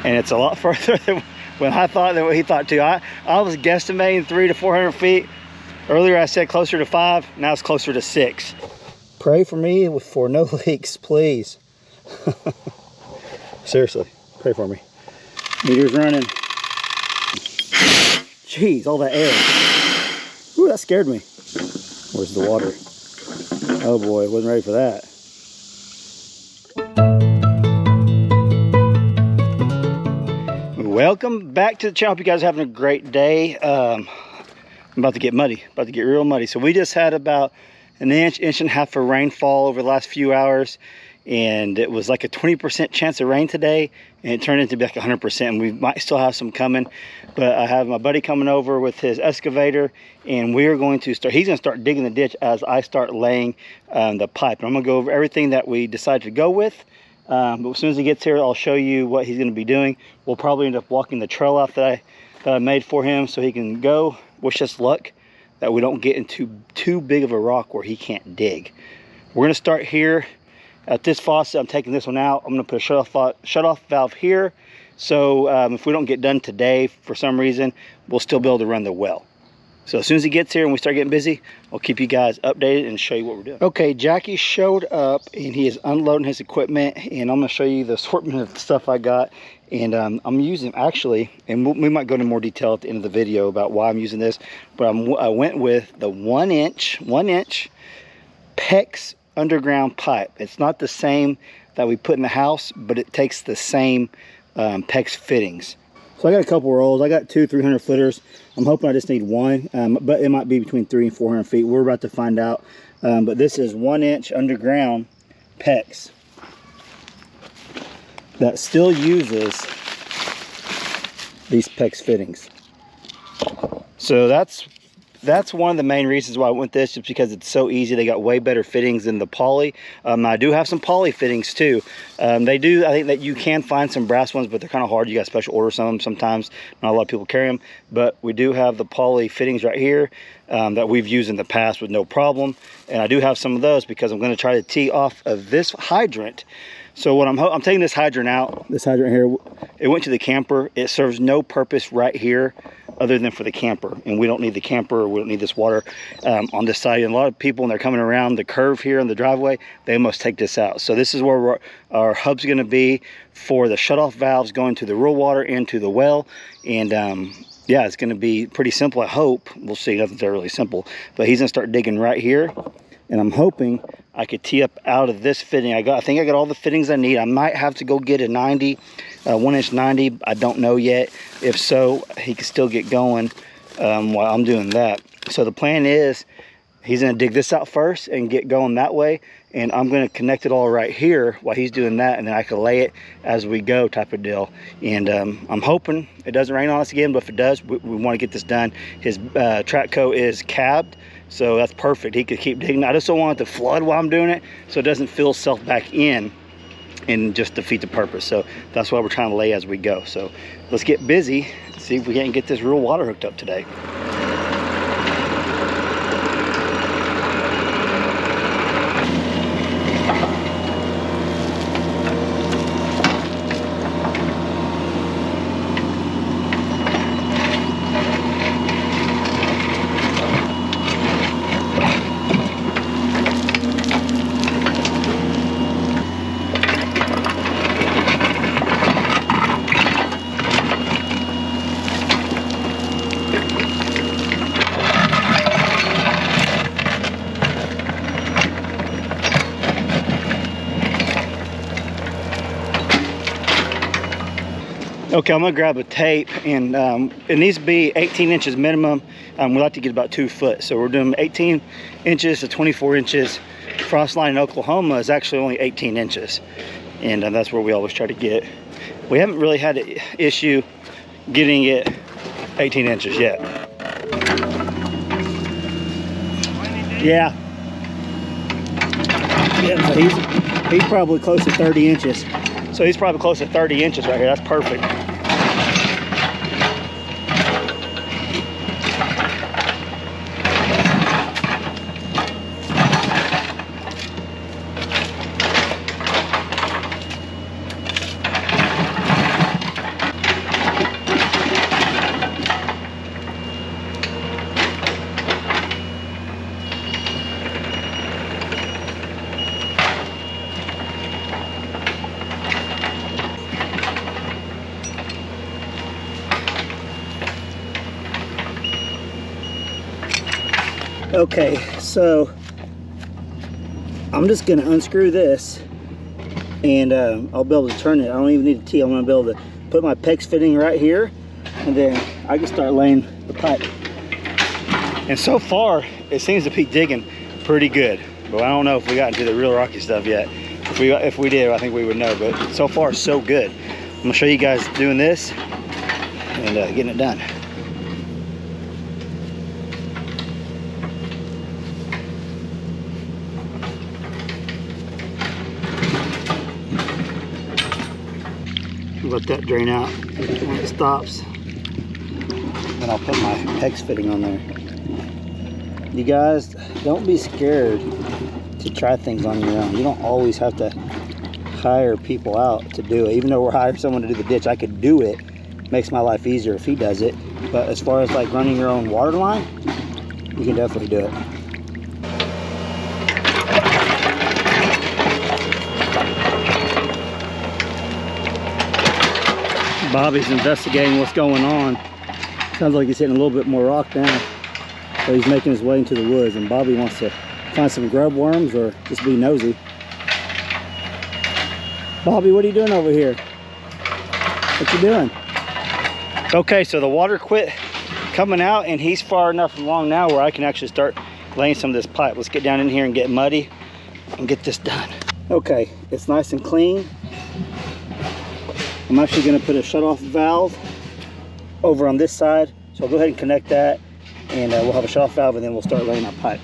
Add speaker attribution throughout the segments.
Speaker 1: and it's a lot further than what I thought, than what he thought too. I was guesstimating 300 to 400 feet. Earlier I said closer to 5, now it's closer to 6. Pray for me for no leaks, please. Seriously, pray for me. Meter's running. Jeez, all that air. Ooh, that scared me. Where's the water? Oh boy, wasn't ready for that. Welcome back to the channel. Hope you guys are having a great day. I'm about to get muddy, about to get real muddy. So we just had about an inch and a half of rainfall over the last few hours, and it was like a 20% chance of rain today, and it turned into like 100%, and we might still have some coming. But I have my buddy coming over with his excavator, and we're going to start, he's going to start digging the ditch as I start laying the pipe. And I'm going to go over everything that we decided to go with. But as soon as he gets here, I'll show you what he's going to be doing. We'll probably end up walking the trail out that I made for him so he can go. Wish us luck that we don't get into too big of a rock where he can't dig. We're going to start here at this faucet. I'm taking this one out. I'm going to put a shut-off valve here. So if we don't get done today for some reason, we'll still be able to run the well. So as soon as he gets here and we start getting busy, I'll keep you guys updated and show you what we're doing. Okay, Jackie showed up and he is unloading his equipment, and I'm going to show you the assortment of stuff I got. And I'm using, actually, and we might go into more detail at the end of the video about why I'm using this, but I went with the 1 inch PEX underground pipe. It's not the same that we put in the house, but it takes the same PEX fittings. So I got a couple rolls. I got 2 300 footers. I'm hoping I just need one, but it might be between 300 and 400 feet. We're about to find out. But this is 1 inch underground PEX that still uses these PEX fittings. So that's one of the main reasons why I went this, just because it's so easy. They got way better fittings than the poly. I do have some poly fittings too. They do, I think that you can find some brass ones, but they're kind of hard. You got to special order some of them sometimes. Not a lot of people carry them, but we do have the poly fittings right here that we've used in the past with no problem. And I do have some of those because I'm going to try to tee off of this hydrant. So what I'm taking this hydrant out, this hydrant here, it went to the camper. It serves no purpose right here other than for the camper, and we don't need the camper, we don't need this water on this side. And a lot of people, when they're coming around the curve here in the driveway, they must take this out. So this is where our hub's going to be for the shutoff valves going to the rural water into the well. And yeah, it's going to be pretty simple, I hope. We'll see. Nothing's really simple, but he's going to start digging right here, and I'm hoping I could tee up out of this fitting. I think I got all the fittings I need. I might have to go get a 90, 1 inch 90. I don't know yet. If so, he can still get going while I'm doing that. So the plan is he's going to dig this out first and get going that way, and I'm going to connect it all right here while he's doing that, and then I can lay it as we go type of deal. And I'm hoping it doesn't rain on us again, but if it does, we want to get this done. His track coat is cabbed, so that's perfect. He could keep digging. I just don't want it to flood while I'm doing it, so it doesn't fill itself back in and just defeat the purpose. So that's why we're trying to lay as we go. So let's get busy, see if we can get this real water hooked up today. Okay, I'm gonna grab a tape, and it needs to be 18 inches minimum. We like to get about 2 foot, so we're doing 18 inches to 24 inches. Frost line in Oklahoma is actually only 18 inches, and that's where we always try to get. We haven't really had an issue getting it 18 inches yet. Yeah, so he's probably close to 30 inches. So he's probably close to 30 inches right here. That's perfect. Okay, so I'm just gonna unscrew this, and I'll be able to turn it. I don't even need a T. I'm gonna be able to put my PEX fitting right here, and then I can start laying the pipe. And so far, it seems to be digging pretty good, but I don't know if we got into the real rocky stuff yet. If we did, I think we would know, but so far, so good. I'm gonna show you guys doing this and getting it done. Let that drain out when it stops. Then I'll put my PEX fitting on there. You guys, don't be scared to try things on your own. You don't always have to hire people out to do it. Even though we're hiring someone to do the ditch, I could do it. Makes my life easier if he does it. But as far as like running your own water line, you can definitely do it. Bobby's investigating what's going on. Sounds like he's hitting a little bit more rock now. So he's making his way into the woods, and Bobby wants to find some grub worms or just be nosy. Bobby, what are you doing over here? What you doing? Okay, so the water quit coming out, and he's far enough along now where I can actually start laying some of this pipe. Let's get down in here and get muddy and get this done. Okay, it's nice and clean. I'm actually going to put a shut-off valve over on this side, so I'll go ahead and connect that, and we'll have a shut-off valve, and then we'll start laying our pipe.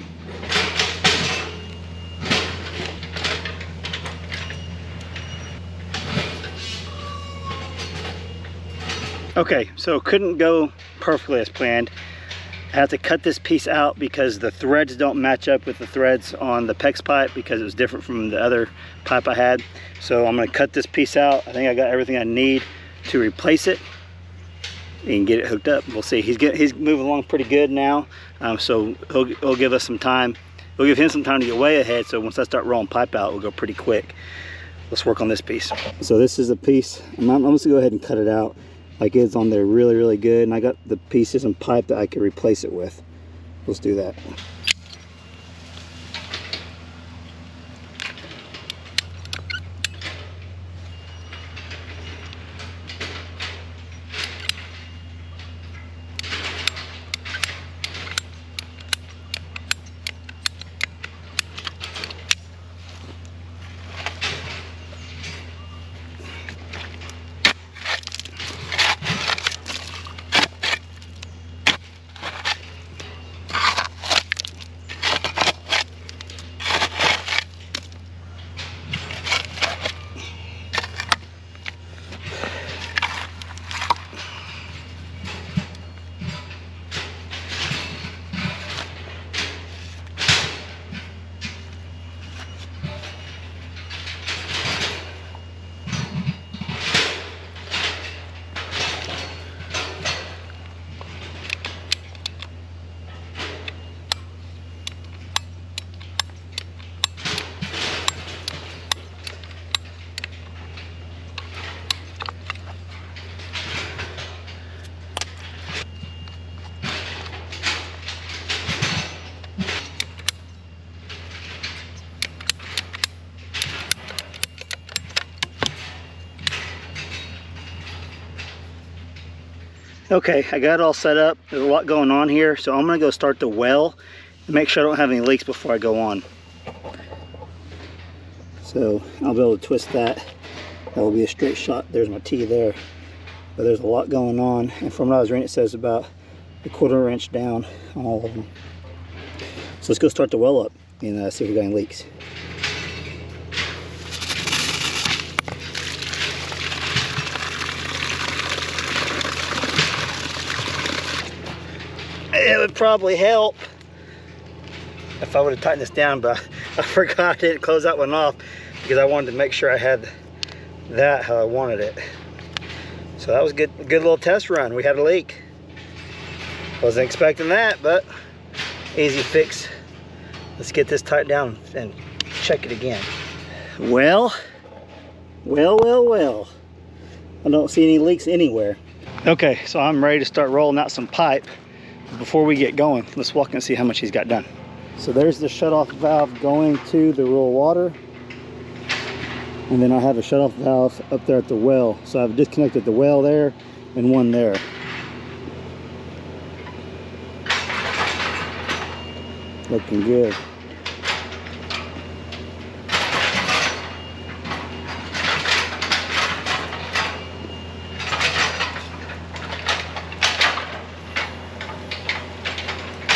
Speaker 1: Okay, so couldn't go perfectly as planned. I have to cut this piece out because the threads don't match up with the threads on the PEX pipe because it was different from the other pipe I had. So I'm going to cut this piece out. I think I got everything I need to replace it and get it hooked up. We'll see. He's moving along pretty good now, so he'll give us some time. We'll give him some time to get way ahead, so once I start rolling pipe out, we'll go pretty quick. Let's work on this piece. So this is a piece. I'm just going to go ahead and cut it out. Like it's on there really, really good, and I got the pieces and pipe that I could replace it with. Let's do that. Okay, I got it all set up. There's a lot going on here, so I'm gonna go start the well and make sure I don't have any leaks before I go on. So I'll be able to twist that. That will be a straight shot. There's my T there. But there's a lot going on, and from what I was reading, it says about a 1/4 inch down on all of them. So let's go start the well up and see if we got any leaks. It would probably help if I would have tightened this down, but I forgot I didn't close that one off because I wanted to make sure I had that how I wanted it. So that was a good little test run. We had a leak. Wasn't expecting that, but easy fix. Let's get this tightened down and check it again. Well. I don't see any leaks anywhere. Okay, so I'm ready to start rolling out some pipe. before we get going, let's walk and see how much he's got done. So there's the shutoff valve going to the rural water. And then I have a shutoff valve up there at the well. So I've disconnected the well there and one there. Looking good.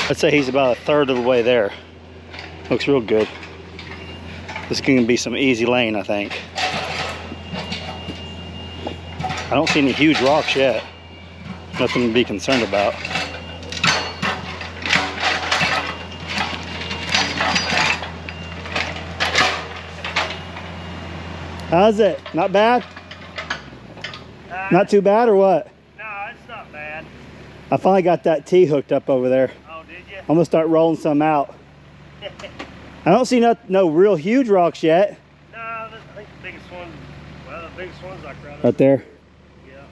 Speaker 1: I'd say he's about a third of the way there. Looks real good. This is going to be some easy lane, I think. I don't see any huge rocks yet. Nothing to be concerned about. How's it? Not bad? Not too bad or what?
Speaker 2: No, it's not bad.
Speaker 1: I finally got that T hooked up over there.
Speaker 2: Oh, did you?
Speaker 1: I'm gonna start rolling some out. I don't see no real huge rocks yet.
Speaker 2: No, I think the biggest one, well, the biggest one's like
Speaker 1: right there.
Speaker 2: Yeah.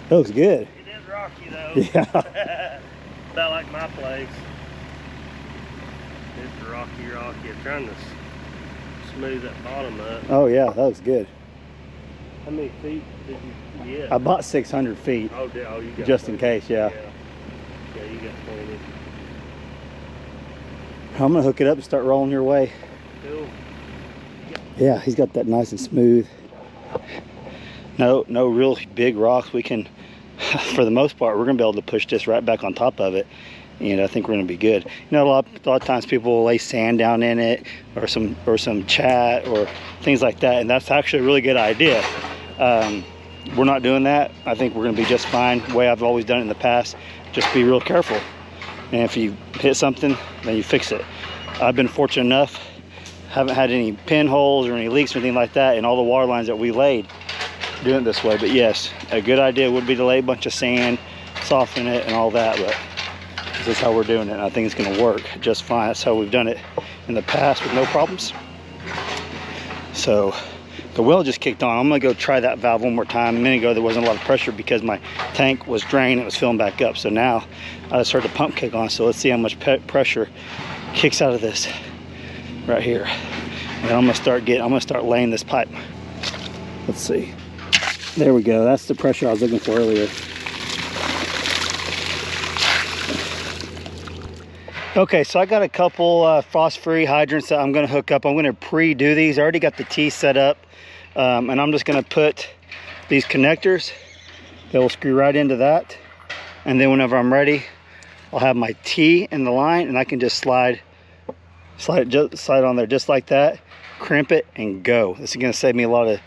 Speaker 1: That looks good.
Speaker 2: It is rocky though.
Speaker 1: Yeah.
Speaker 2: About like my place. It's rocky. I'm trying to smooth that bottom up.
Speaker 1: Oh yeah, that was good.
Speaker 2: How many feet did you get?
Speaker 1: I bought 600 feet.
Speaker 2: Oh, you got
Speaker 1: just in case, yeah.
Speaker 2: Yeah, you got plenty.
Speaker 1: I'm gonna hook it up and start rolling your way.
Speaker 2: Cool.
Speaker 1: Yeah, he's got that nice and smooth. No real big rocks. We can, for the most part, we're gonna be able to push this right back on top of it. And I think we're gonna be good. You know, a lot of times people will lay sand down in it, or some chat or things like that, and that's actually a really good idea. We're not doing that. I think we're gonna be just fine. The way I've always done it in the past. Just be real careful. And if you hit something, then you fix it. I've been fortunate enough, haven't had any pinholes or any leaks or anything like that in all the water lines that we laid doing it this way. But yes, a good idea would be to lay a bunch of sand, soften it and all that, but this is how we're doing it, and I think it's gonna work just fine. That's how we've done it in the past with no problems. So the well just kicked on. I'm gonna go try that valve one more time. A minute ago there wasn't a lot of pressure because my tank was drained, it was filling back up. So now I just heard the pump kick on, so let's see how much pressure kicks out of this right here. And I'm gonna start laying this pipe. Let's see. There we go. That's the pressure I was looking for earlier. Okay, so I got a couple frost-free hydrants that I'm gonna hook up. I'm gonna pre-do these. I already got the T set up, and I'm just gonna put these connectors that will screw right into that. And then whenever I'm ready, I'll have my T in the line, and I can just slide on there just like that, crimp it, and go. This is gonna save me a lot of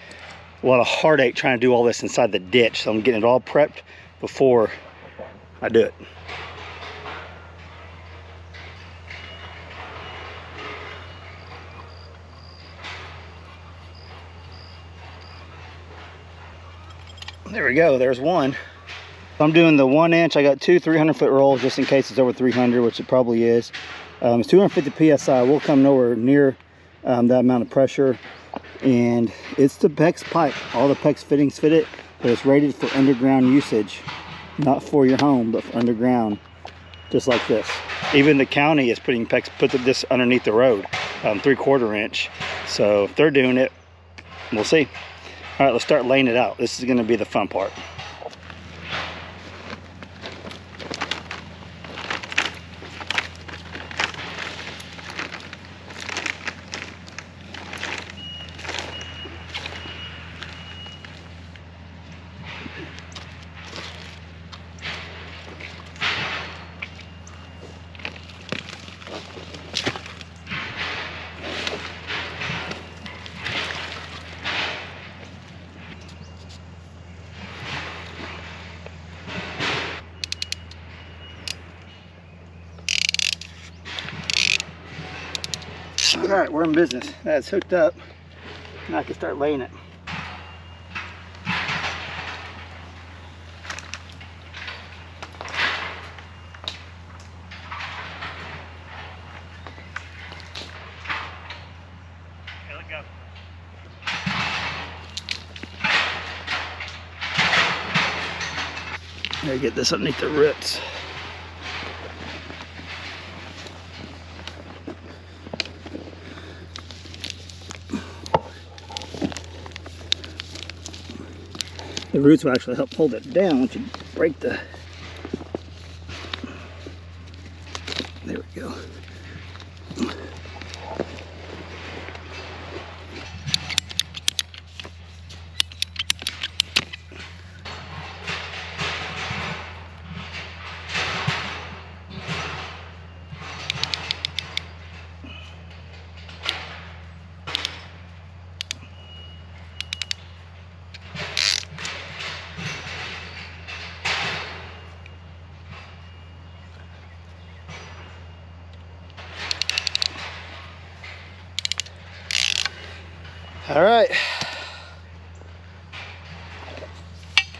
Speaker 1: heartache trying to do all this inside the ditch. So I'm getting it all prepped before I do it. There we go, there's one. I'm doing the 1 inch. I got two 300-foot rolls just in case it's over 300, which it probably is. It's 250 psi. We'll come nowhere near that amount of pressure. And it's the PEX pipe. All the PEX fittings fit it, but it's rated for underground usage. Not for your home, but for underground, just like this. Even the county is putting PEX, put this underneath the road, 3/4 inch. So if they're doing it, we'll see. All right, let's start laying it out. This is gonna be the fun part. All right, we're in business. That's hooked up. Now I can start laying it.
Speaker 2: Okay, let go.
Speaker 1: There, get this underneath the roots. The roots will actually help hold it down once you break the... There we go. All right,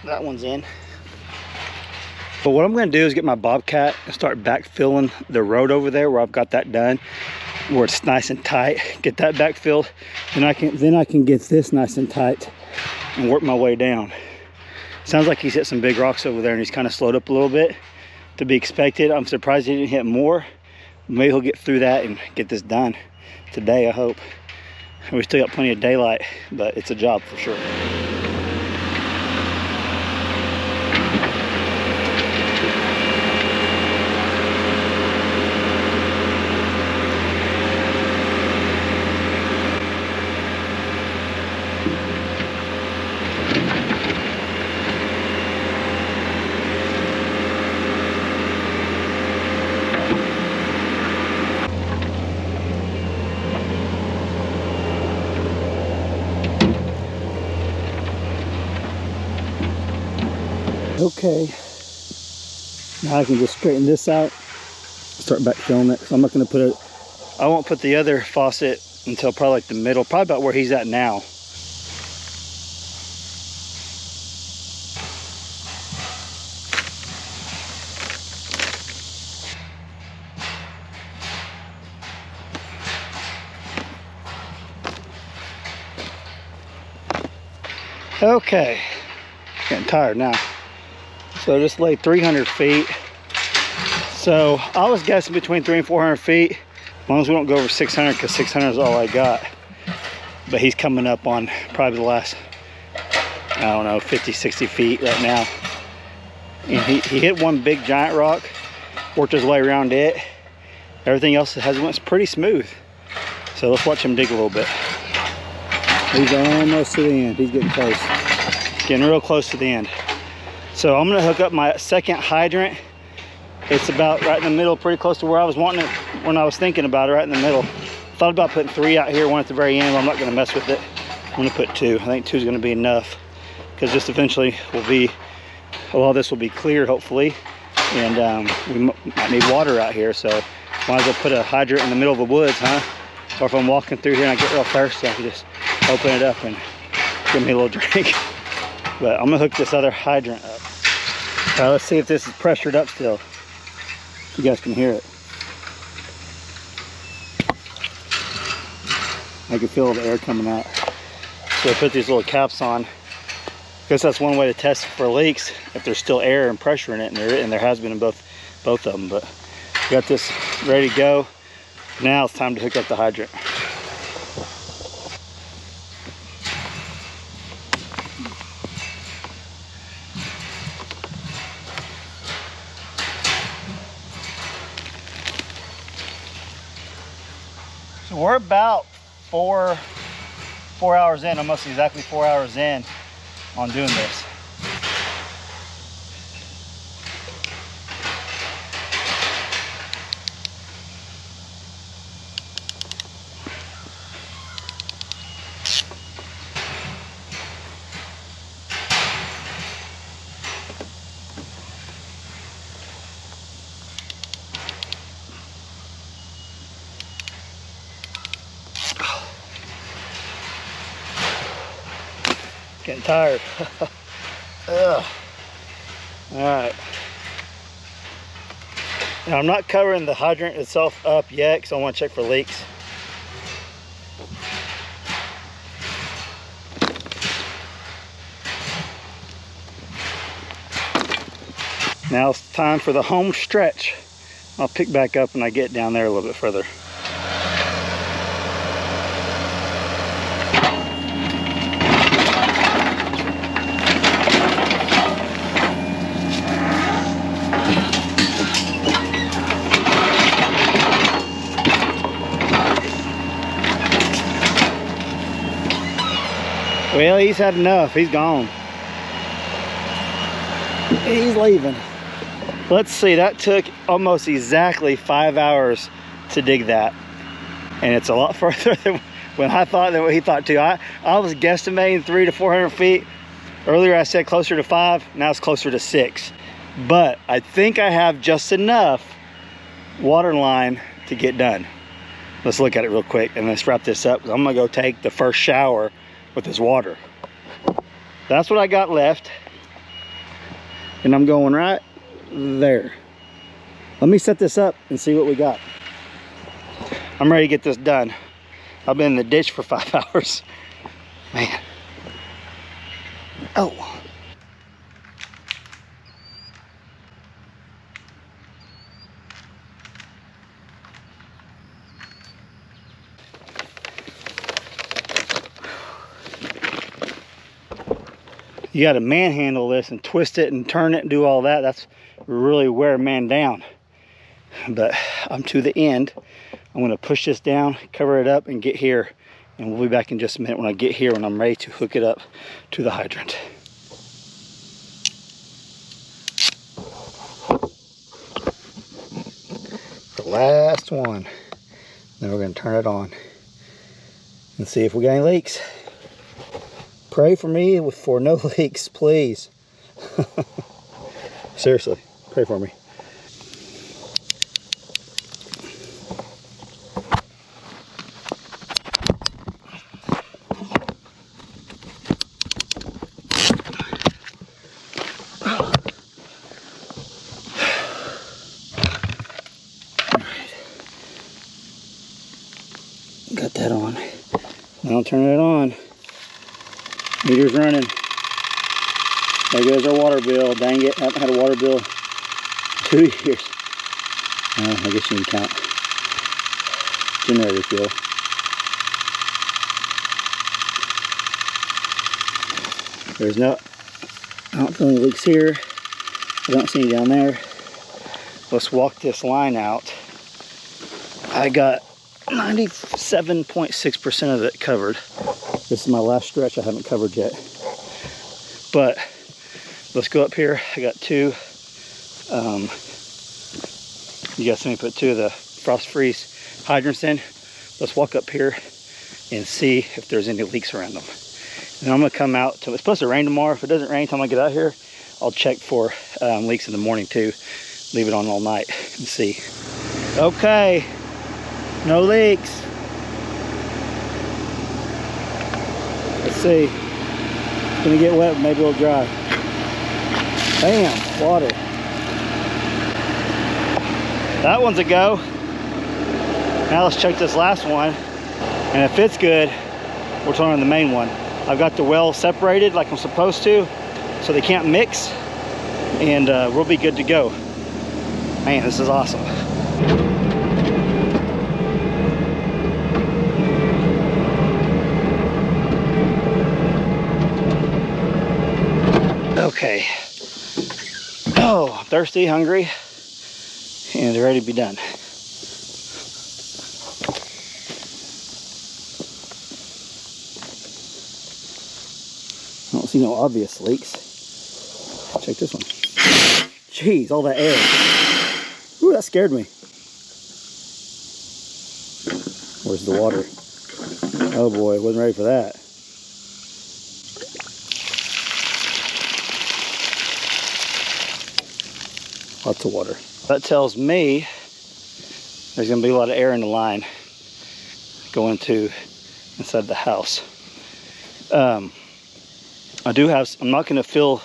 Speaker 1: that one's in. But what I'm going to do is get my Bobcat and start backfilling the road over there where I've got that done, where it's nice and tight. Get that backfilled, and then I can get this nice and tight and work my way down. Sounds like he's hit some big rocks over there, and he's kind of slowed up a little bit. To be expected. I'm surprised he didn't hit more. Maybe he'll get through that and get this done today, I hope. We still got plenty of daylight, but it's a job for sure. Okay, now I can just straighten this out, start back filling it. So I'm not going to put it, I won't put the other faucet until probably like the middle, probably about where he's at now. Okay, getting tired now. So I just laid 300 feet. So I was guessing between 300 and 400 feet, as long as we don't go over 600, because 600 is all I got. But he's coming up on probably the last, I don't know, 50, 60 feet right now. And he hit one big giant rock, worked his way around it. Everything else went pretty smooth. So let's watch him dig a little bit. He's almost to the end. He's getting close. Getting real close to the end. So I'm gonna hook up my second hydrant. It's about right in the middle, pretty close to where I was wanting it when I was thinking about it, right in the middle. Thought about putting 3 out here, 1 at the very end, but I'm not gonna mess with it. I'm gonna put 2. I think 2 is gonna be enough, because this eventually will be, a lot of this will be cleared hopefully, and we might need water out here, so might as well put a hydrant in the middle of the woods, huh? Or if I'm walking through here and I get real thirsty, I can just open it up and give me a little drink. But I'm gonna hook this other hydrant up. Let's see if this is pressured up still. You guys can hear it. I can feel the air coming out. So I put these little caps on. I guess that's one way to test for leaks, if there's still air and pressure in it, and there has been in both of them. But got this ready to go. Now it's time to hook up the hydrant. So we're about four hours in, almost exactly 4 hours in on doing this. Getting tired. Ugh. All right. Now I'm not covering the hydrant itself up yet because I want to check for leaks. Now it's time for the home stretch. I'll pick back up when I get down there a little bit further. Well, he's had enough. He's gone. He's leaving. Let's see, that took almost exactly 5 hours to dig that. And it's a lot further than when I thought, than what he thought too. I was guesstimating 300 to 400 feet. Earlier I said closer to 5, now it's closer to 6. But I think I have just enough water line to get done. Let's look at it real quick and let's wrap this up. I'm gonna go take the first shower with this water. That's what I got left. And I'm going right there. Let me set this up and see what we got. I'm ready to get this done. I've been in the ditch for 5 hours. Man. Oh. You got to manhandle this and twist it and turn it and do all that. That's really wear a man down. But I'm to the end. I'm going to push this down, cover it up, and get here. And we'll be back in just a minute when I get here, when I'm ready to hook it up to the hydrant. The last one. Then we're going to turn it on and see if we got any leaks. Pray for me for no leaks, please. Seriously, pray for me. Got that on. Now I'll turn it on. Meter's running. There goes our water bill. Dang it, I haven't had a water bill in 2 years. I guess you can count generator fuel. There's no, I don't feel any leaks here. I don't see any down there. Let's walk this line out. I got 97.6% of it covered. This is my last stretch I haven't covered yet. But let's go up here. I got two. You guys see me put 2 of the frost freeze hydrants in. Let's walk up here and see if there's any leaks around them. And I'm gonna come out till it's supposed to rain tomorrow. If it doesn't rain time I get out here, I'll check for leaks in the morning too. Leave it on all night and see. Okay, no leaks. Let's see. It's gonna get wet, maybe it'll dry. Bam, water. That one's a go. Now let's check this last one. And if it's good, we'll turn on the main one. I've got the well separated like I'm supposed to, so they can't mix. And we'll be good to go. Man, this is awesome. Okay. Oh, I'm thirsty, hungry, and they're ready to be done. I don't see no obvious leaks. Check this one. Jeez, all that air. Ooh, that scared me. Where's the water? Oh boy, wasn't ready for that. Lots of water. That tells me there's gonna be a lot of air in the line going to inside the house. I do have, I'm not gonna fill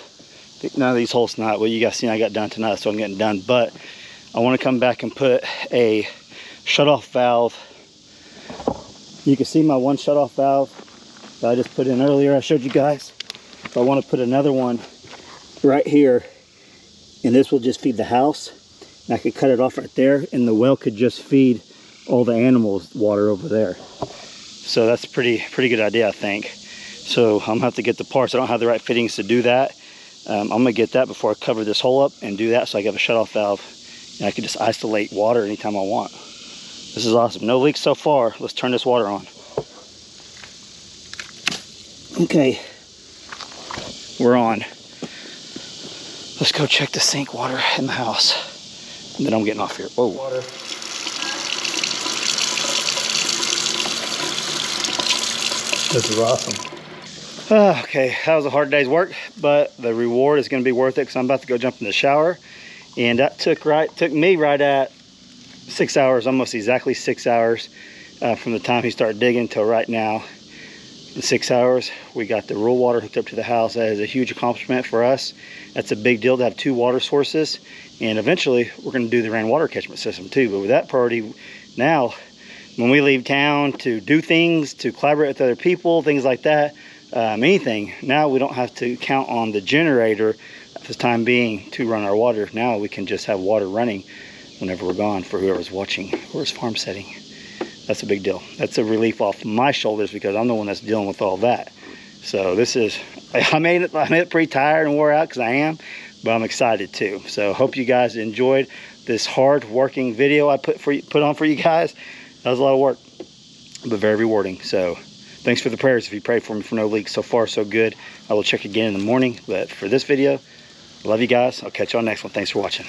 Speaker 1: none of these holes tonight. Well, you guys seen I got done tonight, so I'm getting done, but I wanna come back and put a shut-off valve. You can see my one shut-off valve that I just put in earlier. I showed you guys. So I wanna put another one right here, and this will just feed the house. And I could cut it off right there, and the well could just feed all the animals water over there. So that's a pretty good idea, I think. So I'm gonna have to get the parts. I don't have the right fittings to do that. I'm gonna get that before I cover this hole up and do that, so I have a shut-off valve and I can just isolate water anytime I want. This is awesome. No leaks so far. Let's turn this water on. Okay, we're on. Let's go check the sink water in the house. And then I'm getting off here. Whoa.
Speaker 2: Water. This is awesome.
Speaker 1: Okay, that was a hard day's work, but the reward is going to be worth it because I'm about to go jump in the shower. And that took me right at 6 hours, almost exactly 6 hours from the time he started digging till right now. In 6 hours, we got the rural water hooked up to the house. That is a huge accomplishment for us. That's a big deal to have 2 water sources. And eventually, we're going to do the rainwater catchment system too. But with that priority, now, when we leave town to do things, to collaborate with other people, things like that, anything, now we don't have to count on the generator for the time being to run our water. Now we can just have water running whenever we're gone for whoever's watching or is farm setting. That's a big deal. That's a relief off my shoulders because I'm the one that's dealing with all that. So this is, I made it pretty tired and wore out because I am, but I'm excited too. So hope you guys enjoyed this hard working video I put on for you guys. That was a lot of work, but very rewarding. So thanks for the prayers if you prayed for me for no leaks. So far, so good. I will check again in the morning, but for this video, I love you guys. I'll catch you on the next one. Thanks for watching.